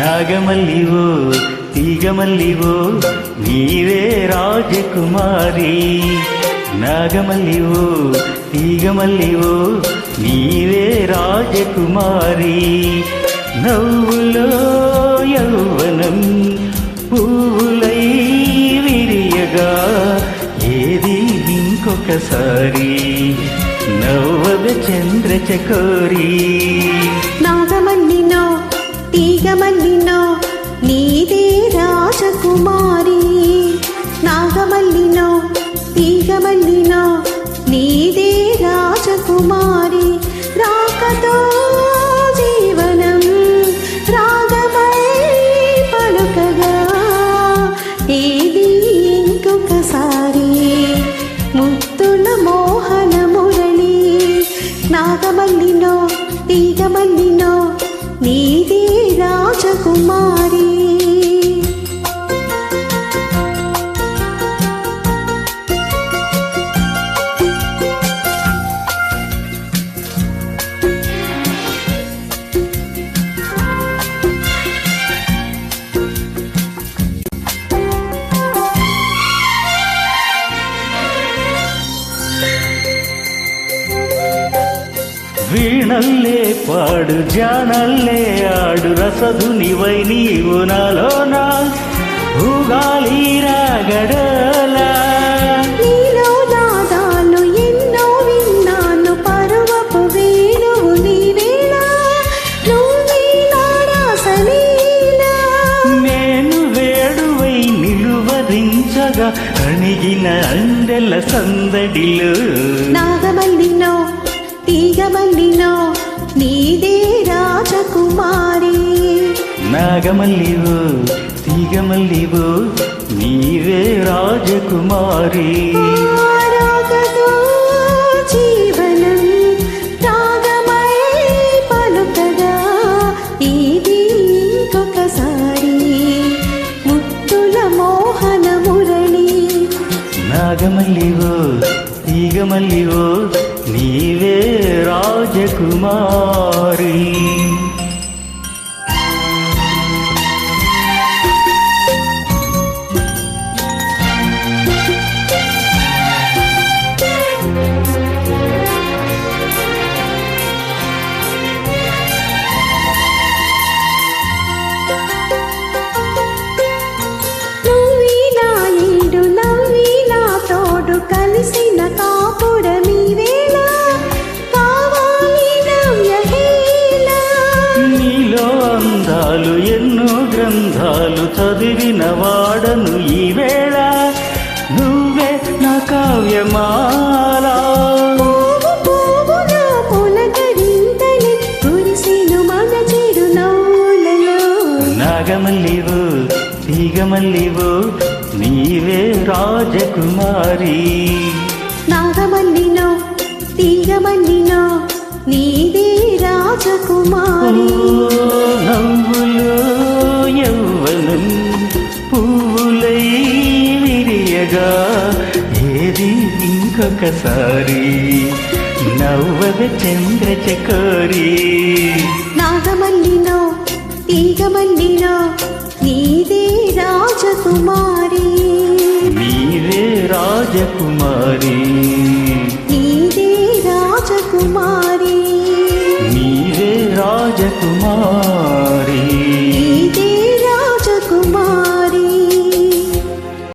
నాగమల్లివో తీగమల్లివో నీవే రాజకుమారి. నాగమల్లివో తీగమల్లివో నీవే రాజకుమారి. నవ్వులో యౌవనం పూలై విరియగా ఏది ఇంకొకసారి నవ్వద చంద్రచకోరి. నాగమల్లినో తీగమల్లినో నీదే రాజకుమారి. నాగమల్లినో తీగమల్లినో నీదే రాజకుమారి. రాకతో జీవనం రాగమై పలుకగా ఏది ఇంకొకసారి ముత్తుల మోహన మురళి. నాగమల్లినో తీగమల్లినో నీదే రాజకుమారి. వీణల్లే పాడు జానల్లే ఆడు రసధునివై నీవు నాలోనా ఊగాలి రాగడలా. నీలో నాదాలు ఎన్నో విన్నాను పరువపు వేణువు నీవేళ నువ్వే నా రాసలీల. నేను వేడువై నిలువరించగా అణిగిన అందెల సందడిలో. నాగమల్లినో తీగమల్లినో నీదే రాజకుమారి. నాగమల్లివో తీగమల్లివో నీవే రాజకుమారి. రాగతో జీవనం రాగమై పలుకగా ఇది ఇంకొకసారి ముత్తుల మోహన మురళి. నాగమల్లివో తీగమల్లివో నీవే రాజకుమారి. నువ్వీనా ఈడు నవ్వీనా తోడు కలిసిన కాపురమీ వేళ కావాలి నవ్యహేళ. నీలో అందాలు ఎన్నో గ్రంథాలు చదివిన వాడను ఈ వేళ నువ్వే నా కావ్యమాల. పువ్వు పువ్వున పులకరింతని కురిసెను మన చిరు నవ్వులలో. నాగమల్లివో తీగమల్లివో నీవే రాజకుమారి. నాగమల్లినో తీగమల్లినో నీదే రాజకుమారి. నవ్వులో యౌవనం పూలై విరియగా ఏది ఇంకొకసారి నవ్వద చంద్రచకోరి. నాగమల్లినో తీగమల్లినో నీదే రాజకుమారి. నీవే రాజకుమారి. నీదే రాజకుమారి.